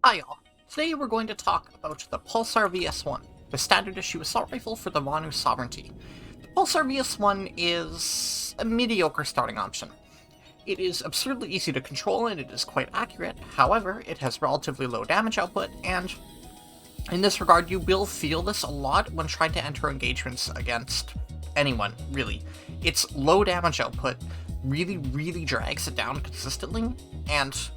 Hi y'all. Today we're going to talk about the Pulsar VS1, the standard issue assault rifle for the Vanu Sovereignty. The Pulsar VS1 is a mediocre starting option. It is absurdly easy to control and it is quite accurate, however, it has relatively low damage output, and in this regard you will feel this a lot when trying to enter engagements against anyone, really. Its low damage output really drags it down consistently, and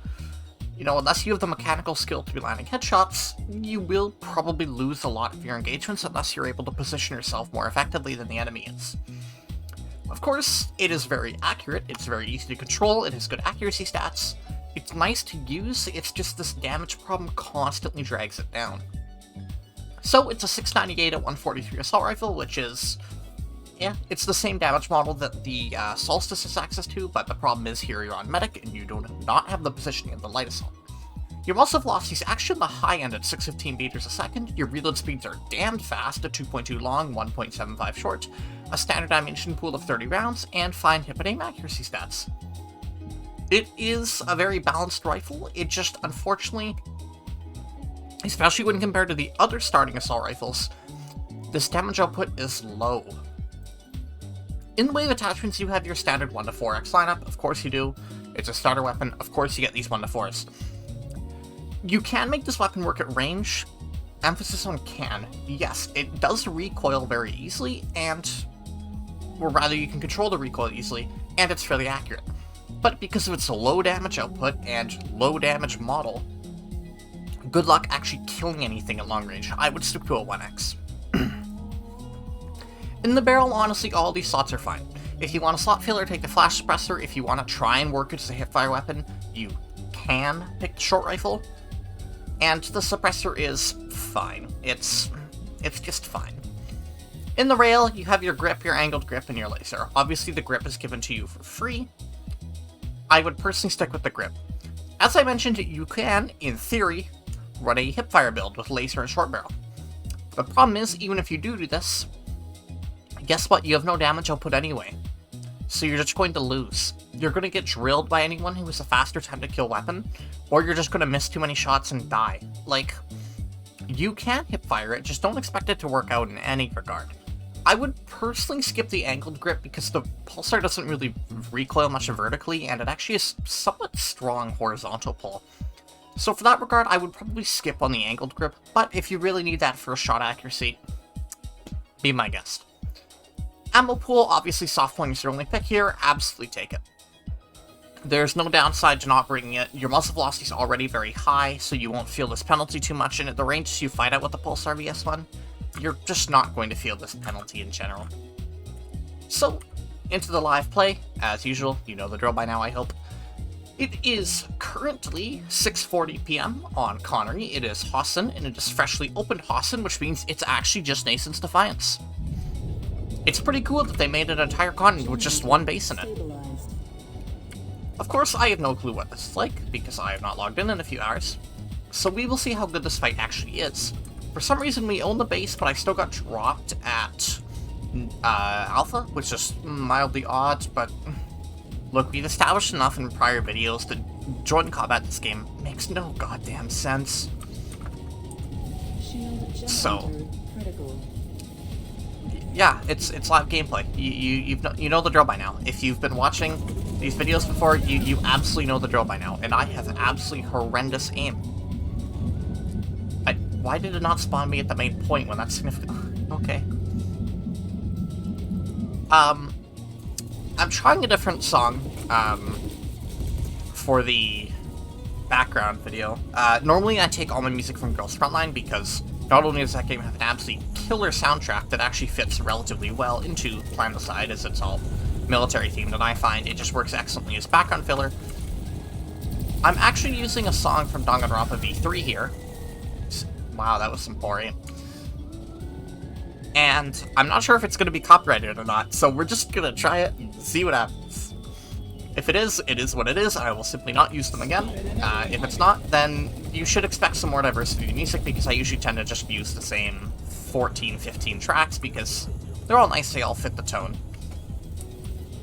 unless you have the mechanical skill to be landing headshots, you will probably lose a lot of your engagements unless you're able to position yourself more effectively than the enemy is. Of course, it is very accurate, it's very easy to control, it has good accuracy stats, it's nice to use, it's just this damage problem constantly drags it down. So it's a 698 at 143 assault rifle, which is, yeah, it's the same damage model that the Solstice has access to, but the problem is here you're on medic and you do not have the positioning of the light assault. Your muzzle velocity is actually on the high end at 615 meters a second, your reload speeds are damned fast at 2.2 long, 1.75 short, a standard ammunition pool of 30 rounds, and fine hip and aim accuracy stats. It is a very balanced rifle, it just unfortunately, especially when compared to the other starting assault rifles, this damage output is low. In the way of attachments, you have your standard 1-4x lineup, of course you do. It's a starter weapon, of course you get these 1-4s. You can make this weapon work at range. Emphasis on can. Yes, it does recoil very easily, or rather you can control the recoil easily, and it's fairly accurate. But because of its low damage output and low damage model, good luck actually killing anything at long range. I would stick to a 1x. In the barrel, honestly, all these slots are fine. If you want a slot filler, take the flash suppressor. If you want to try and work it as a hipfire weapon, you can pick the short rifle. And the suppressor is fine. It's just fine. In the rail, you have your grip, your angled grip, and your laser. Obviously, the grip is given to you for free. I would personally stick with the grip. As I mentioned, you can, in theory, run a hipfire build with laser and short barrel. The problem is, even if you do this, guess what? You have no damage output anyway. So you're just going to lose. You're going to get drilled by anyone who has a faster time to kill weapon, or you're just going to miss too many shots and die. Like, you can hipfire it, just don't expect it to work out in any regard. I would personally skip the angled grip because the Pulsar doesn't really recoil much vertically, and it actually is somewhat strong horizontal pull. So for that regard, I would probably skip on the angled grip, but if you really need that first shot accuracy, be my guest. Ammo pool, obviously soft point is your only pick here, absolutely take it. There's no downside to not bringing it, your muzzle velocity is already very high, so you won't feel this penalty too much, and at the ranges you fight out with the Pulsar VS1, you're just not going to feel this penalty in general. So, into the live play, as usual, you know the drill by now I hope. It is currently 6:40 PM on Connery, it is Hossin, and it is freshly opened Hossin, which means it's actually just Nason's Defiance. It's pretty cool that they made an entire continent with just one base in it. Of course, I have no clue what this is like, because I have not logged in a few hours. So we will see how good this fight actually is. For some reason we own the base, but I still got dropped at Alpha, which is mildly odd, but look, we've established enough in prior videos that joint combat in this game makes no goddamn sense. So, yeah, it's live gameplay. You know the drill by now. If you've been watching these videos before, you absolutely know the drill by now. And I have an absolutely horrendous aim. Why did it not spawn me at the main point when that's significant? Okay. I'm trying a different song for the background video. Normally I take all my music from Girls Frontline because not only does that game have an absolutely killer soundtrack that actually fits relatively well into Plan the Side, as it's all military themed, and I find it just works excellently as background filler. I'm actually using a song from Danganronpa V3 here. Wow, that was some poor aim. And I'm not sure if it's going to be copyrighted or not, so we're just going to try it and see what happens. If it is what it is, I will simply not use them again. If it's not, then you should expect some more diversity in music, because I usually tend to just use the same 14, 15 tracks, because they're all nice, they all fit the tone.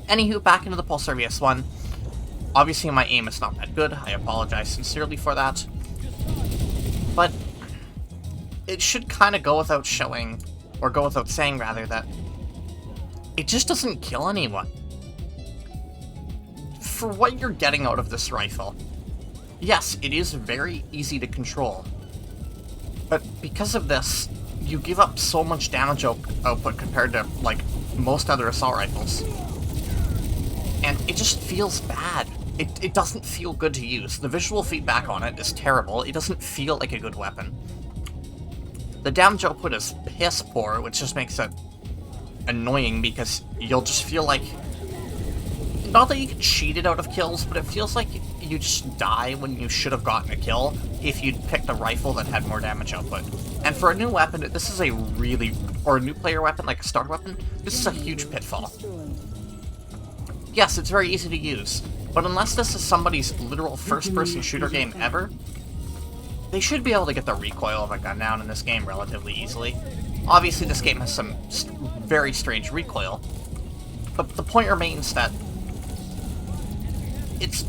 Anywho, back into the Pulsar VS1. Obviously my aim is not that good, I apologize sincerely for that. But it should kind of go without showing, or go without saying rather, that it just doesn't kill anyone. For what you're getting out of this rifle, yes, it is very easy to control, but because of this, you give up so much damage output compared to, like, most other assault rifles. And it just feels bad. It doesn't feel good to use. The visual feedback on it is terrible. It doesn't feel like a good weapon. The damage output is piss poor, which just makes it annoying because you'll just feel like... Not that you get cheated out of kills, but it feels like you just die when you should have gotten a kill if you'd picked a rifle that had more damage output. And for a new weapon, this is a really... Or a new player weapon, like a starter weapon, this is a huge pitfall. Yes, it's very easy to use, but unless this is somebody's literal first-person shooter game ever, they should be able to get the recoil of a gun down in this game relatively easily. Obviously, this game has some very strange recoil, but the point remains that it's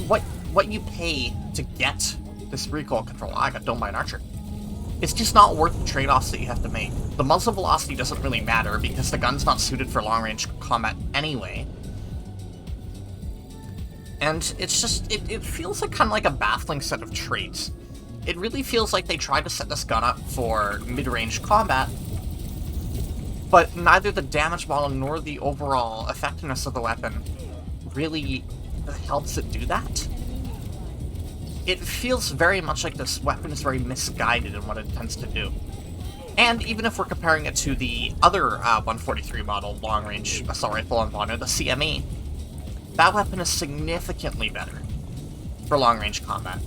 what you pay to get this recoil control. I got domed by an archer. It's just not worth the trade-offs that you have to make. The muzzle velocity doesn't really matter because the gun's not suited for long-range combat anyway. And it's just, it feels like kind of like a baffling set of traits. It really feels like they tried to set this gun up for mid-range combat, but neither the damage model nor the overall effectiveness of the weapon really helps it do that. It feels very much like this weapon is very misguided in what it tends to do. And even if we're comparing it to the other 143 model long-range assault rifle on Vonner, the CME, that weapon is significantly better for long-range combat.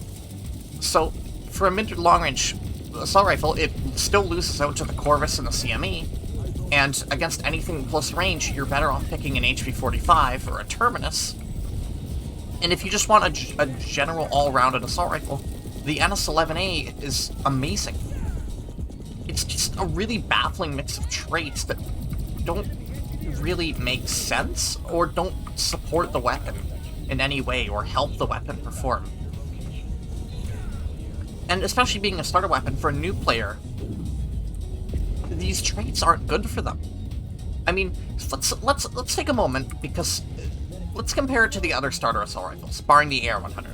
So, for a mid-long-range assault rifle, it still loses out to the Corvus and the CME, and against anything close range, you're better off picking an HP-45 or a Terminus. And if you just want a general all-rounded assault rifle, the NS11A is amazing. It's just a really baffling mix of traits that don't really make sense, or don't support the weapon in any way, or help the weapon perform. And especially being a starter weapon for a new player, these traits aren't good for them. I mean, let's take a moment, because let's compare it to the other starter assault rifles, barring the AR-100.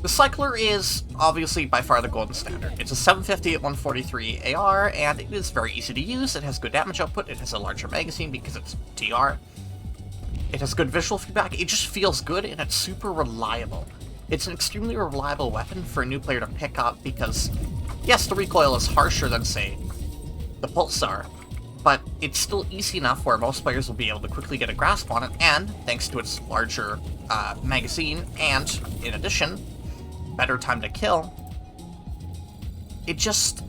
The Cycler is obviously by far the golden standard. It's a 750 at 143 AR, and it is very easy to use. It has good damage output, it has a larger magazine because it's TR. It has good visual feedback, it just feels good, and it's super reliable. It's an extremely reliable weapon for a new player to pick up because, yes, the recoil is harsher than, say, the Pulsar, but it's still easy enough where most players will be able to quickly get a grasp on it, and thanks to its larger magazine, and, in addition, better time to kill, it's just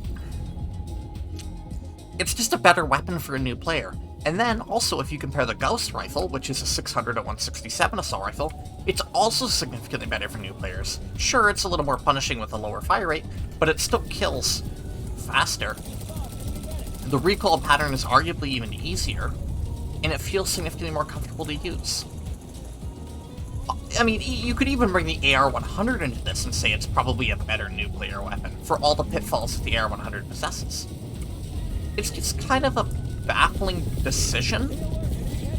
a better weapon for a new player. And then, also, if you compare the Gauss rifle, which is a 600 to 167 assault rifle, it's also significantly better for new players. Sure, it's a little more punishing with a lower fire rate, but it still kills faster. The recoil pattern is arguably even easier, and it feels significantly more comfortable to use. I mean, you could even bring the AR-100 into this and say it's probably a better new player weapon, for all the pitfalls that the AR-100 possesses. It's just kind of a baffling decision.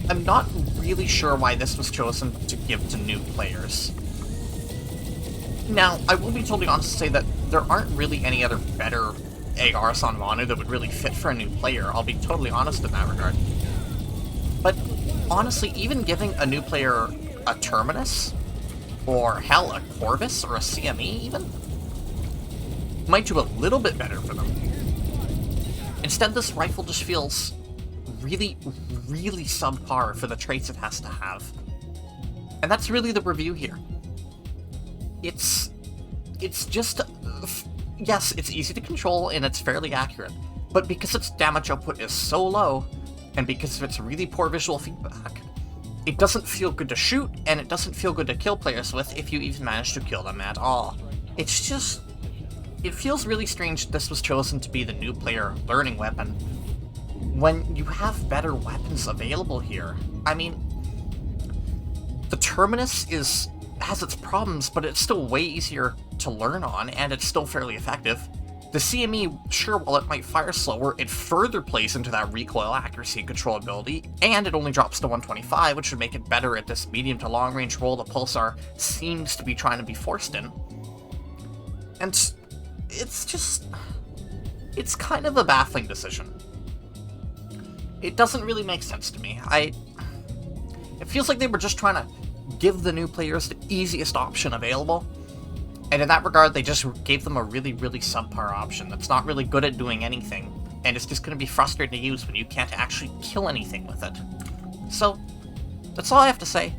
I'm not really sure why this was chosen to give to new players. Now, I will be totally honest to say that there aren't really any other better ARs on Vonu that would really fit for a new player. I'll be totally honest in that regard. But honestly, even giving a new player a Terminus, or hell, a Corvus, or a CME even, might do a little bit better for them. Instead, this rifle just feels really, really subpar for the traits it has to have. And that's really the review here. It's just... Yes, it's easy to control and it's fairly accurate, but because its damage output is so low, and because of its really poor visual feedback, it doesn't feel good to shoot, and it doesn't feel good to kill players with if you even manage to kill them at all. It's just... It feels really strange this was chosen to be the new player learning weapon, when you have better weapons available here. I mean, the Terminus has its problems, but it's still way easier to learn on, and it's still fairly effective. The CME, sure, while it might fire slower, it further plays into that recoil accuracy and controllability, and it only drops to 125, which would make it better at this medium to long range role the Pulsar seems to be trying to be forced in. And it's kind of a baffling decision. It doesn't really make sense to me. It feels like they were just trying to give the new players the easiest option available, and in that regard, they just gave them a really, really subpar option that's not really good at doing anything, and it's just going to be frustrating to use when you can't actually kill anything with it. So, that's all I have to say.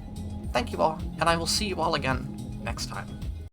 Thank you all, and I will see you all again next time.